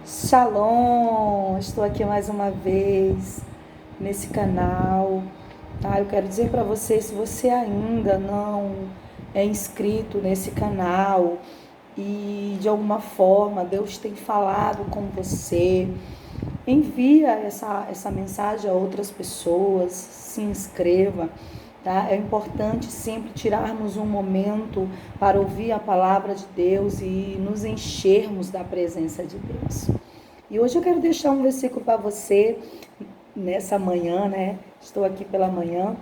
Shalom, estou aqui mais uma vez nesse canal, tá? Eu quero dizer para você, se você ainda não é inscrito nesse canal e de alguma forma Deus tem falado com você, envia essa mensagem a outras pessoas, se inscreva, tá? É importante sempre tirarmos um momento para ouvir a palavra de Deus e nos enchermos da presença de Deus. E hoje eu quero deixar um versículo para você nessa manhã, né? Estou aqui pela manhã,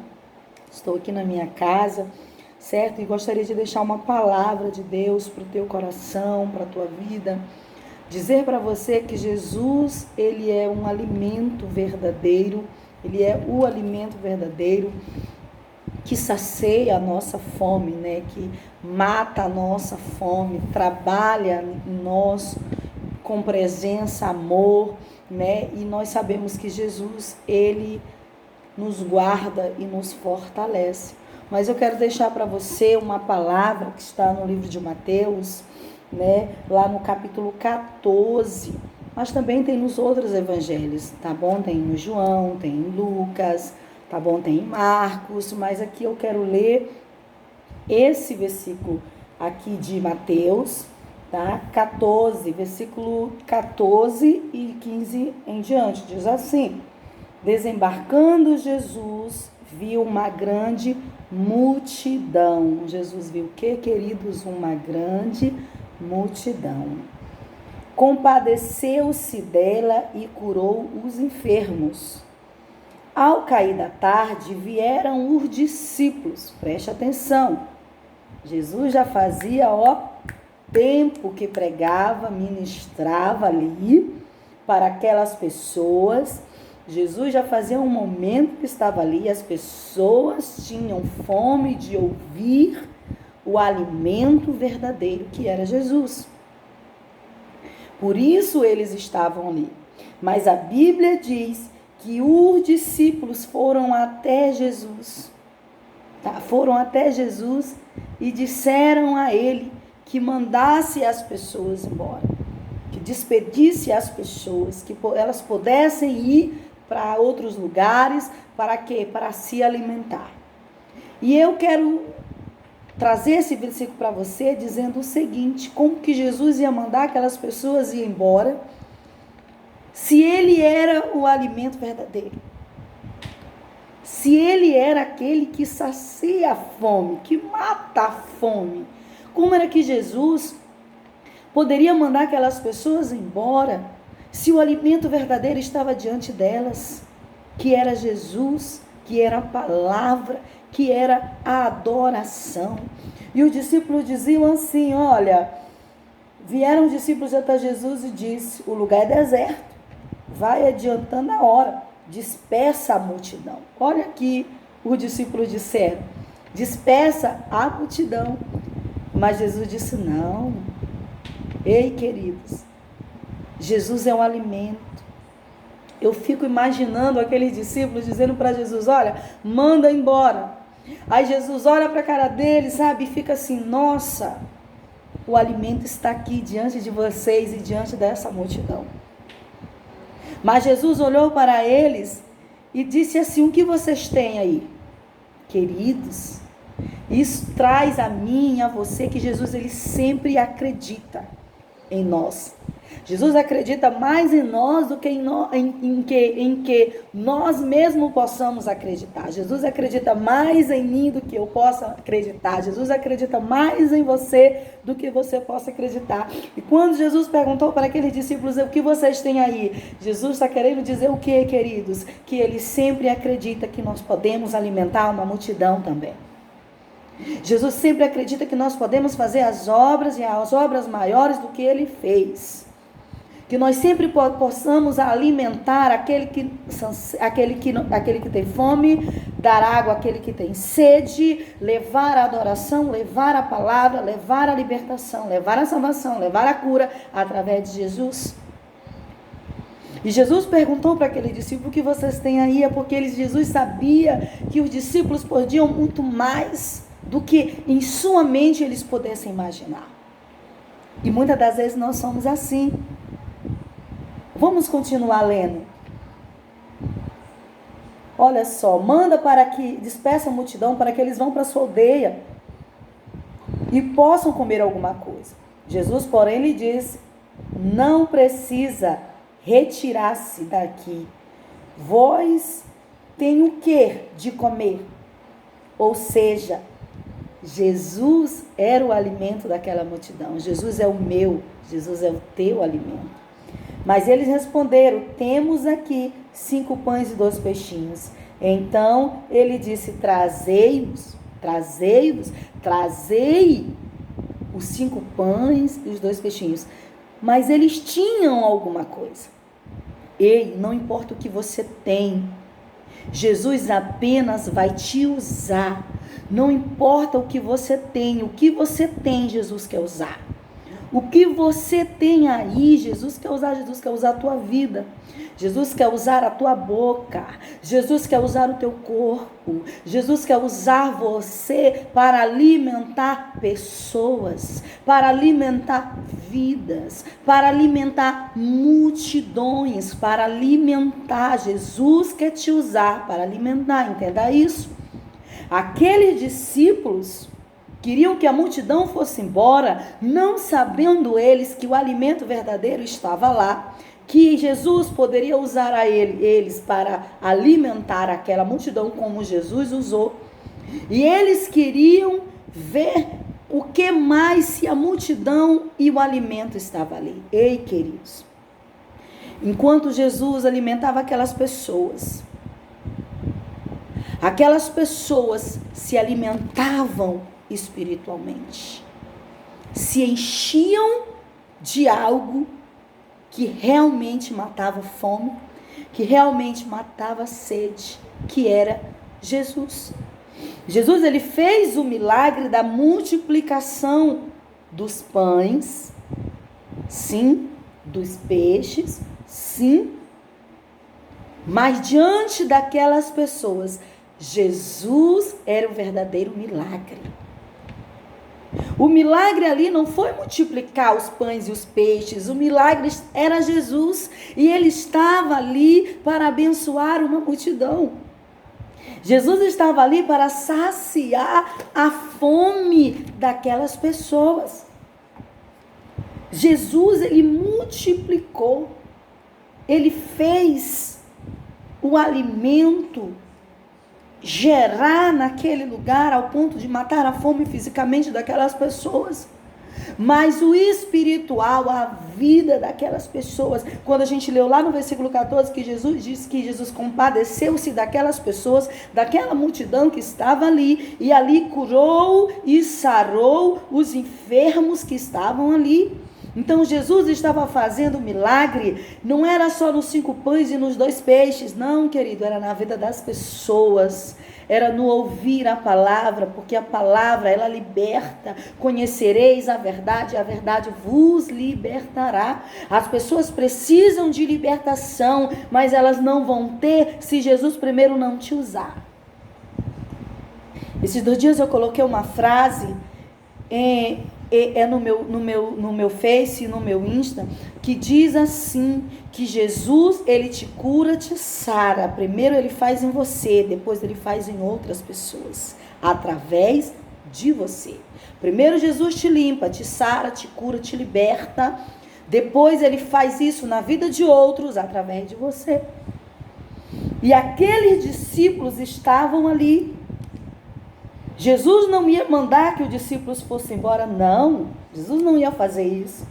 estou aqui na minha casa, certo? E gostaria de deixar uma palavra de Deus para o teu coração, para a tua vida. Dizer para você que Jesus, ele é um alimento verdadeiro, ele é o alimento verdadeiro que sacia a nossa fome, né? Que mata a nossa fome, trabalha em nós com presença, amor, né? E nós sabemos que Jesus, ele nos guarda e nos fortalece. Mas eu quero deixar para você uma palavra que está no livro de Mateus, né? Lá no capítulo 14, mas também tem nos outros evangelhos, tá bom? Tem no João, tem em Lucas, tá bom? Tem em Marcos, mas aqui eu quero ler esse versículo aqui de Mateus, tá? 14, versículo 14 e 15 em diante, diz assim: desembarcando Jesus, viu uma grande multidão. Jesus viu o que, queridos? Uma grande multidão. Compadeceu-se dela e curou os enfermos. Ao cair da tarde, vieram os discípulos. Preste atenção. Jesus já fazia, tempo que pregava, ministrava ali para aquelas pessoas. Jesus já fazia um momento que estava ali, as pessoas tinham fome de ouvir o alimento verdadeiro que era Jesus. Por isso eles estavam ali. Mas a Bíblia diz que os discípulos foram até Jesus. Foram até Jesus e disseram a ele que mandasse as pessoas embora, que despedisse as pessoas, que elas pudessem ir para outros lugares, para quê? Para se alimentar. E eu quero trazer esse versículo para você dizendo o seguinte: como que Jesus ia mandar aquelas pessoas ir embora, se ele era o alimento verdadeiro? Se ele era aquele que sacia a fome, que mata a fome, como era que Jesus poderia mandar aquelas pessoas embora, se o alimento verdadeiro estava diante delas, que era Jesus, que era a palavra, que era a adoração? E os discípulos diziam assim: olha, vieram os discípulos até Jesus e disse: o lugar é deserto, vai adiantando a hora, dispersa a multidão. Olha aqui, os discípulos disseram: dispersa a multidão. Mas Jesus disse: não. Ei, queridos, Jesus é um alimento. Eu fico imaginando aqueles discípulos dizendo para Jesus: olha, manda embora. Aí Jesus olha para a cara deles, sabe, e fica assim: nossa, o alimento está aqui diante de vocês e diante dessa multidão. Mas Jesus olhou para eles e disse assim: o que vocês têm aí? Queridos, isso traz a mim e a você que Jesus, ele sempre acredita em nós. Jesus acredita mais em nós do que em que nós mesmos possamos acreditar. Jesus acredita mais em mim do que eu possa acreditar. Jesus acredita mais em você do que você possa acreditar. E quando Jesus perguntou para aqueles discípulos: o que vocês têm aí? Jesus está querendo dizer o que, queridos? Que ele sempre acredita que nós podemos alimentar uma multidão também. Jesus sempre acredita que nós podemos fazer as obras e as obras maiores do que ele fez. Que nós sempre possamos alimentar aquele que tem fome, dar água àquele que tem sede, levar a adoração, levar a palavra, levar a libertação, levar a salvação, levar a cura através de Jesus. E Jesus perguntou para aquele discípulo: o que vocês têm aí? É porque Jesus sabia que os discípulos podiam muito mais do que em sua mente eles pudessem imaginar. E muitas das vezes nós somos assim. Vamos continuar lendo. Olha só, manda para que despeça a multidão para que eles vão para a sua aldeia e possam comer alguma coisa. Jesus, porém, lhe disse: não precisa retirar-se daqui. Vós tem o que de comer? Ou seja, Jesus era o alimento daquela multidão. Jesus é o meu, Jesus é o teu alimento. Mas eles responderam: temos aqui 5 pães e 2 peixinhos. Então ele disse: trazei os 5 pães e os 2 peixinhos. Mas eles tinham alguma coisa. Ei, não importa o que você tem, Jesus apenas vai te usar. Não importa o que você tem, Jesus quer usar. O que você tem aí, Jesus quer usar a tua vida. Jesus quer usar a tua boca. Jesus quer usar o teu corpo. Jesus quer usar você para alimentar pessoas, para alimentar vidas, para alimentar multidões, para alimentar. Jesus quer te usar para alimentar, entenda isso. Aqueles discípulos queriam que a multidão fosse embora, não sabendo eles que o alimento verdadeiro estava lá, que Jesus poderia usar eles para alimentar aquela multidão como Jesus usou. E eles queriam ver o que mais, se a multidão e o alimento estava ali. Ei, queridos, enquanto Jesus alimentava aquelas pessoas se alimentavam espiritualmente, se enchiam de algo que realmente matava fome, que realmente matava sede, que era Jesus. Jesus, ele fez o milagre da multiplicação dos pães, sim, dos peixes, sim, mas diante daquelas pessoas, Jesus era o verdadeiro milagre. O milagre ali não foi multiplicar os pães e os peixes. O milagre era Jesus. E ele estava ali para abençoar uma multidão. Jesus estava ali para saciar a fome daquelas pessoas. Jesus, ele multiplicou. Ele fez o alimento gerar naquele lugar ao ponto de matar a fome fisicamente daquelas pessoas, mas o espiritual, a vida daquelas pessoas. Quando a gente leu lá no versículo 14 que Jesus disse que Jesus compadeceu-se daquelas pessoas, daquela multidão que estava ali, e ali curou e sarou os enfermos que estavam ali. Então Jesus estava fazendo milagre, não era só nos 5 pães e nos 2 peixes, não, querido, era na vida das pessoas, era no ouvir a palavra, porque a palavra, ela liberta. Conhecereis a verdade vos libertará. As pessoas precisam de libertação, mas elas não vão ter se Jesus primeiro não te usar. Esses 2 dias eu coloquei uma frase no meu Face, no meu Insta, que diz assim, que Jesus, ele te cura, te sara. Primeiro ele faz em você, depois ele faz em outras pessoas, através de você. Primeiro Jesus te limpa, te sara, te cura, te liberta. Depois ele faz isso na vida de outros, através de você. E aqueles discípulos estavam ali. Jesus não ia mandar que os discípulos fossem embora, não. Jesus não ia fazer isso.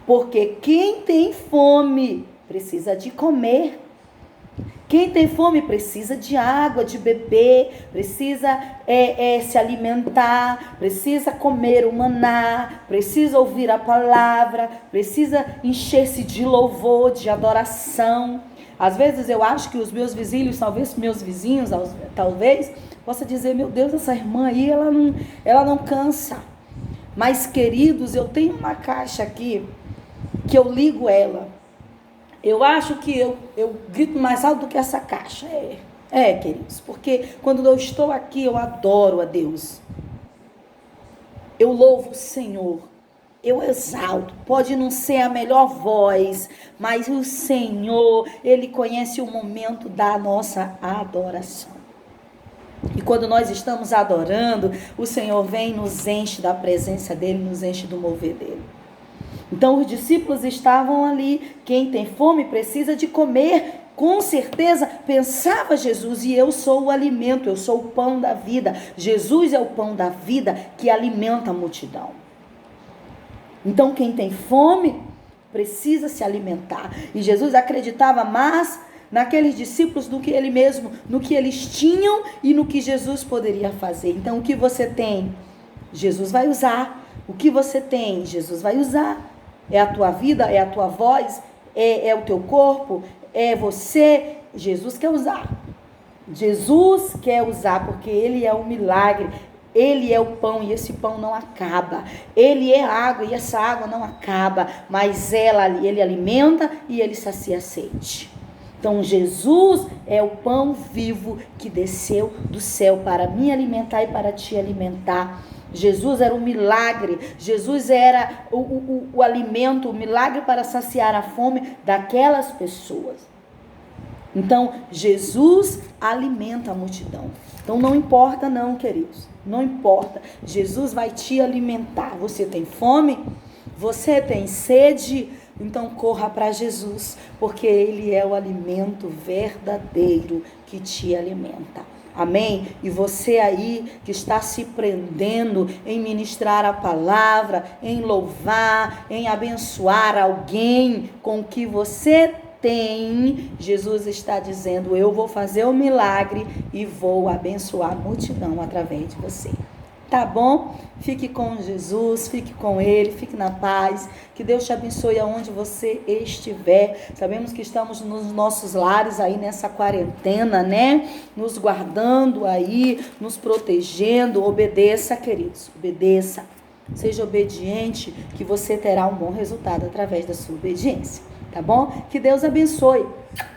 Porque quem tem fome precisa de comer. Quem tem fome precisa de água, de beber, precisa se alimentar, precisa comer o maná, precisa ouvir a palavra, precisa encher-se de louvor, de adoração. Às vezes eu acho que os meus vizinhos, talvez meus vizinhos, talvez, possa dizer: meu Deus, essa irmã aí, ela não cansa. Mas, queridos, eu tenho uma caixa aqui, que eu ligo ela. Eu acho que eu grito mais alto do que essa caixa. Queridos, porque quando eu estou aqui, eu adoro a Deus. Eu louvo o Senhor. eu exalto. Pode não ser a melhor voz, mas o Senhor, Ele conhece o momento da nossa adoração. E quando nós estamos adorando, o Senhor vem e nos enche da presença dEle, nos enche do mover dEle. Então os discípulos estavam ali. Quem tem fome precisa de comer. Com certeza pensava Jesus, e eu sou o alimento, eu sou o pão da vida. Jesus é o pão da vida que alimenta a multidão. Então quem tem fome precisa se alimentar. E Jesus acreditava mais naqueles discípulos do que ele mesmo, no que eles tinham e no que Jesus poderia fazer. Então o que você tem, Jesus vai usar. O que você tem, Jesus vai usar. É a tua vida, é a tua voz, é o teu corpo, é você. Jesus quer usar. Jesus quer usar, porque Ele é o milagre. Ele é o pão e esse pão não acaba. Ele é água e essa água não acaba. Mas Ele alimenta e Ele sacia a sede. Então Jesus é o pão vivo que desceu do céu para me alimentar e para te alimentar. Jesus era um milagre. Jesus era o alimento, o milagre para saciar a fome daquelas pessoas. Então Jesus alimenta a multidão. Então não importa não, queridos. Não importa. Jesus vai te alimentar. Você tem fome? Você tem sede? Então corra para Jesus, porque Ele é o alimento verdadeiro que te alimenta. Amém? E você aí que está se prendendo em ministrar a palavra, em louvar, em abençoar alguém com o que você tem, Jesus está dizendo, eu vou fazer o milagre e vou abençoar a multidão através de você. Tá bom? Fique com Jesus, fique com Ele, fique na paz. Que Deus te abençoe aonde você estiver. Sabemos que estamos nos nossos lares aí nessa quarentena, né? Nos guardando aí, nos protegendo. Obedeça, queridos, obedeça. Seja obediente, que você terá um bom resultado através da sua obediência. Tá bom? Que Deus abençoe.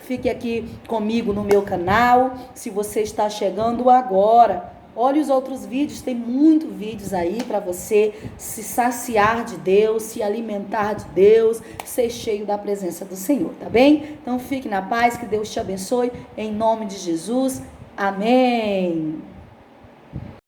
Fique aqui comigo no meu canal. Se você está chegando agora, olhe os outros vídeos, tem muitos vídeos aí para você se saciar de Deus, se alimentar de Deus, ser cheio da presença do Senhor, tá bem? Então fique na paz, que Deus te abençoe, em nome de Jesus. Amém.